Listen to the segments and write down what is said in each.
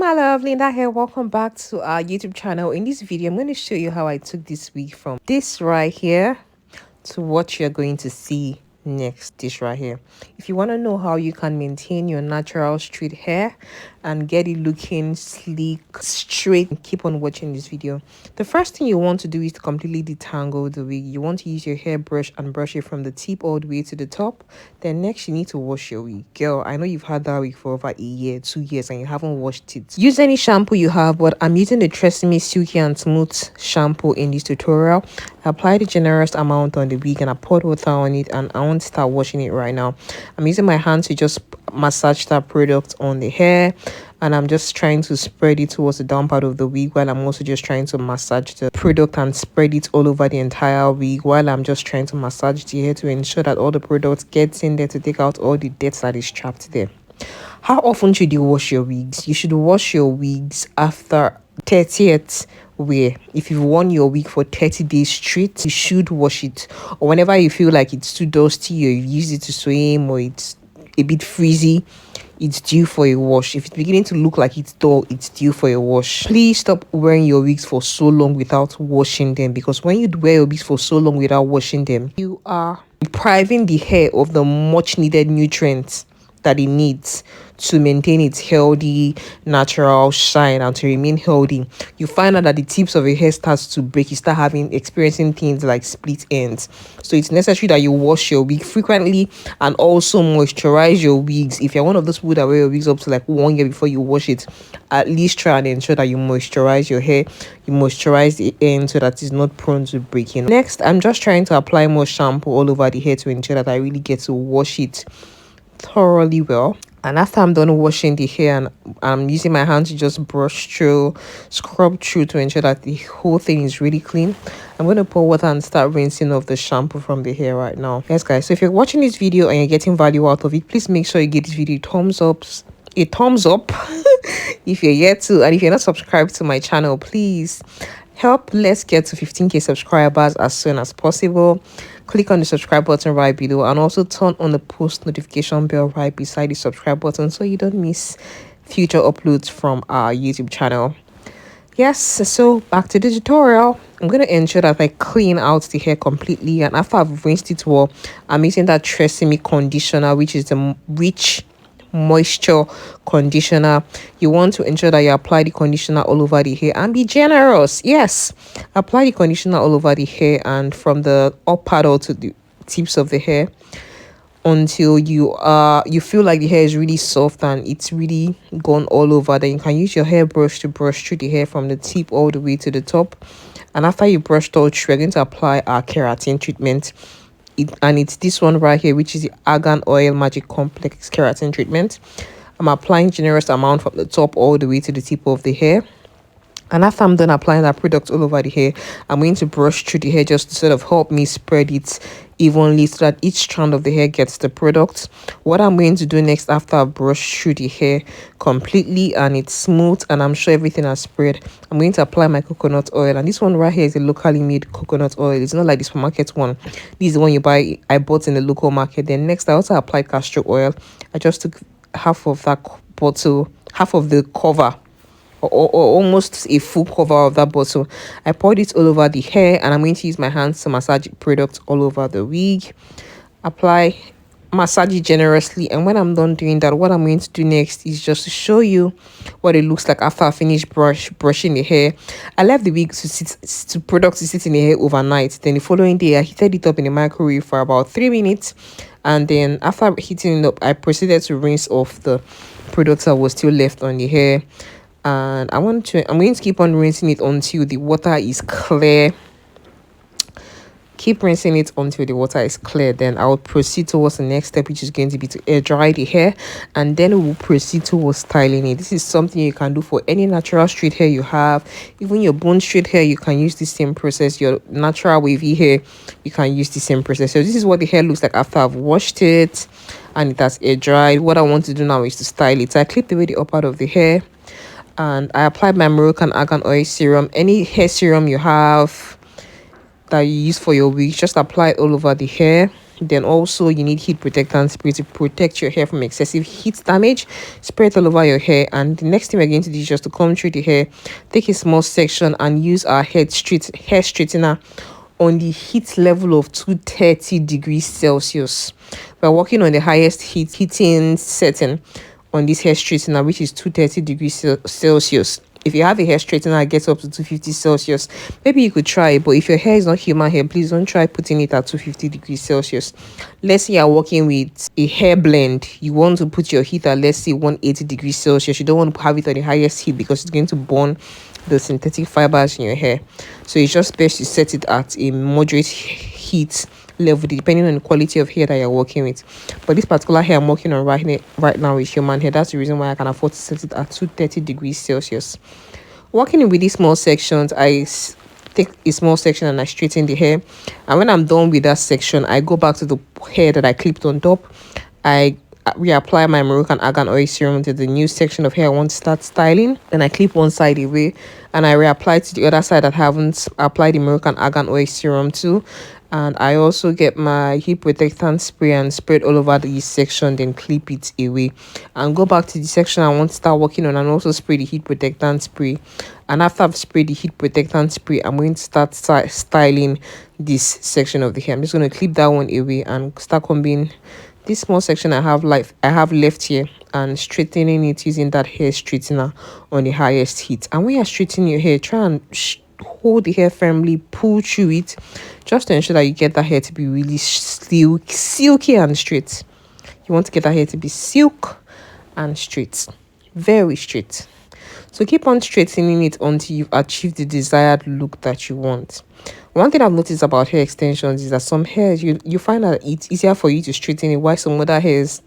my love, Linda here. Welcome back to our YouTube channel. In this video, I'm going to show you how I took this wig from this right here to what you're going to see next. This right here. If you want to know how you can maintain your natural straight hair and get it looking sleek, straight, keep on watching this video. The first thing you want to do is to completely detangle the wig. You want to use your hairbrush and brush it from the tip all the way to the top. Then next you need to wash your wig. Girl, I know you've had that wig for over a year, 2 years, and you haven't washed it. Use any shampoo you have, but I'm using the Tresemme Silky and Smooth shampoo in this tutorial. I applied a generous amount on the wig and I poured water on it, and I want to start washing it right now. I'm using my hand to just massage that product on the hair, and I'm just trying to spread it towards the down part of the wig, while I'm also just trying to massage the product and spread it all over the entire wig, while I'm just trying to massage the hair to ensure that all the product gets in there to take out all the dirt that is trapped there. How often should you wash your wigs? You should wash your wigs after 30th wear. If you've worn your wig for 30 days straight, you should wash it. Or whenever you feel like it's too dusty, or you've used it to swim, or it's a bit frizzy, it's due for a wash. If it's beginning to look like it's dull, it's due for a wash. Please stop wearing your wigs for so long without washing them, because when you wear your wigs for so long without washing them, you are depriving the hair of the much needed nutrients that it needs to maintain its healthy natural shine and to remain healthy. You find out that the tips of your hair starts to break. You start experiencing things like split ends. So it's necessary that you wash your wig frequently and also moisturize your wigs. If you're one of those people that wear your wigs up to like 1 year before you wash it, at least try and ensure that you moisturize your hair, you moisturize the end so that it's not prone to breaking. Next, I'm just trying to apply more shampoo all over the hair to ensure that I really get to wash it thoroughly well. And after I'm done washing the hair, and I'm using my hand to just brush through, scrub through to ensure that the whole thing is really clean, I'm going to pour water and start rinsing off the shampoo from the hair right now. Yes guys, so if you're watching this video and you're getting value out of it, please make sure you give this video a thumbs up if you're yet to, and if you're not subscribed to my channel, please let's get to 15k subscribers as soon as possible. Click on the subscribe button right below, and also turn on the post notification bell right beside the subscribe button so you don't miss future uploads from our YouTube channel. Yes, so back to the tutorial. I'm going to ensure that I clean out the hair completely, and after I've rinsed it well, I'm using that Tresemme conditioner, which is the rich moisture conditioner. You want to ensure that you apply the conditioner all over the hair and be generous. Yes, apply the conditioner all over the hair and from the up paddle to the tips of the hair until you feel like the hair is really soft and it's really gone all over. Then you can use your hairbrush to brush through the hair from the tip all the way to the top. And after you brushed all through, we're going to apply our keratin treatment. And it's this one right here, which is the Argan Oil Magic Complex Keratin Treatment. I'm applying generous amount from the top all the way to the tip of the hair. And after I'm done applying that product all over the hair, I'm going to brush through the hair just to sort of help me spread it evenly so that each strand of the hair gets the product. What I'm going to do next, after I brush through the hair completely and it's smooth and I'm sure everything has spread, I'm going to apply my coconut oil. And this one right here is a locally made coconut oil. It's not like the supermarket one. This is the one I bought in the local market. Then next, I also applied castor oil. I just took half of that bottle, half of the cover, or almost a full cover of that bottle. I poured it all over the hair, and I'm going to use my hands to massage product all over the wig. Massage it generously, and when I'm done doing that, what I'm going to do next is just to show you what it looks like after I finish brushing the hair. I left the wig to sit in the hair overnight. Then the following day, I heated it up in the microwave for about 3 minutes, and then after heating it up, I proceeded to rinse off the products that was still left on the hair. And I'm going to keep on rinsing it until the water is clear. Keep rinsing it until the water is clear. Then I will proceed towards the next step, which is going to be to air dry the hair, and then we will proceed towards styling it. This is something you can do for any natural straight hair you have. Even your bone straight hair, you can use the same process. Your natural wavy hair, you can use the same process. So this is what the hair looks like after I've washed it and it has air dried. What I want to do now is to style it. So I clip away the up part of the hair, and I applied my Moroccan Argan Oil serum. Any hair serum you have that you use for your wig, just apply it all over the hair. Then also you need heat protectant spray to protect your hair from excessive heat damage. Spray it all over your hair. And the next thing we're going to do is just to comb through the hair, take a small section and use our hair straightener on the heat level of 230 degrees Celsius. We're working on the highest heating setting on this hair straightener, which is 230 degrees Celsius. If you have a hair straightener that gets up to 250 Celsius, maybe you could try it. But if your hair is not human hair, please don't try putting it at 250 degrees Celsius. Let's say you're working with a hair blend. You want to put your heat at, let's say, 180 degrees Celsius. You don't want to have it on the highest heat because it's going to burn the synthetic fibers in your hair. So it's just best to set it at a moderate heat level depending on the quality of hair that you're working with. But this particular hair I'm working on right now is human hair. That's the reason why I can afford to set it at 230 degrees Celsius. Working with these small sections, I take a small section and I straighten the hair, and when I'm done with that section, I go back to the hair that I clipped on top. I reapply my Moroccan argan oil serum to the new section of hair I want to start styling. Then I clip one side away and I reapply to the other side that I haven't applied the Moroccan argan oil serum to. And I also get my heat protectant spray and spray it all over the section, then clip it away and go back to the section I want to start working on and also spray the heat protectant spray. And after I've sprayed the heat protectant spray, I'm going to start styling this section of the hair. I'm just going to clip that one away and start combing this small section I have left here and straightening it using that hair straightener on the highest heat. And when you're straightening your hair, try and hold the hair firmly, pull through it, just to ensure that you get that hair to be really silky and straight. You want to get that hair to be silk and straight, very straight. So keep on straightening it until you've achieved the desired look that you want. One thing I've noticed about hair extensions is that some hairs you find that it's easier for you to straighten it, while some other hairs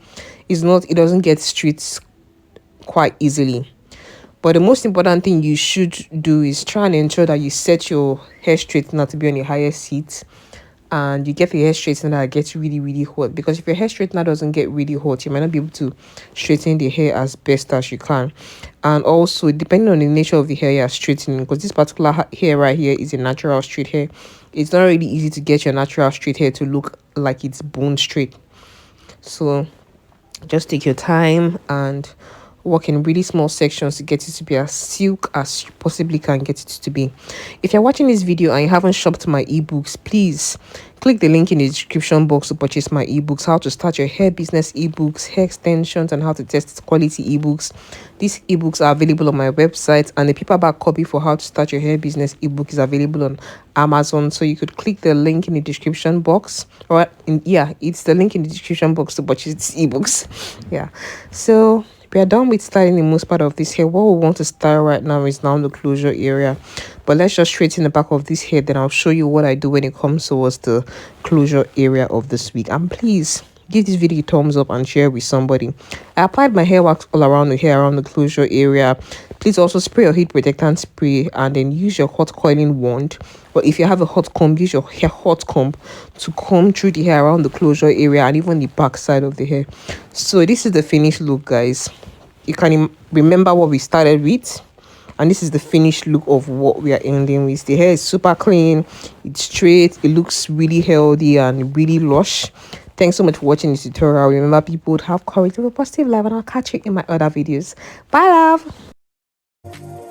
it doesn't get straight quite easily. But the most important thing you should do is try and ensure that you set your hair straightener to be on the highest heat, and you get the hair straightener that gets really hot, because if your hair straightener doesn't get really hot, you might not be able to straighten the hair as best as you can. And also depending on the nature of the hair you're straightening, because this particular hair right here is a natural straight hair, it's not really easy to get your natural straight hair to look like it's bone straight. So just take your time and work in really small sections to get it to be as silk as you possibly can get it to be. If you're watching this video and you haven't shopped my ebooks, please click the link in the description box to purchase my ebooks: how to start your hair business ebooks, hair extensions, and how to test quality ebooks. These ebooks are available on my website, and the paperback copy for how to start your hair business ebook is available on Amazon. So you could click the link in the description box, it's the link in the description box to purchase these ebooks. So we are done with styling the most part of this hair. What we want to style right now is now the closure area, but let's just straighten the back of this hair, then I'll show you what I do when it comes towards the closure area of this wig. And please give this video a thumbs up and share with somebody. I applied my hair wax all around the hair, around the closure area. Please also spray your heat protectant spray and then use your hot coiling wand. But if you have a hot comb, use your hot comb to comb through the hair around the closure area and even the back side of the hair. So this is the finished look, guys. You can remember what we started with, and this is the finished look of what we are ending with. The hair is super clean, it's straight, it looks really healthy and really lush. Thanks so much for watching this tutorial. Remember, people would have courage, live a positive life, and I'll catch you in my other videos. Bye, love.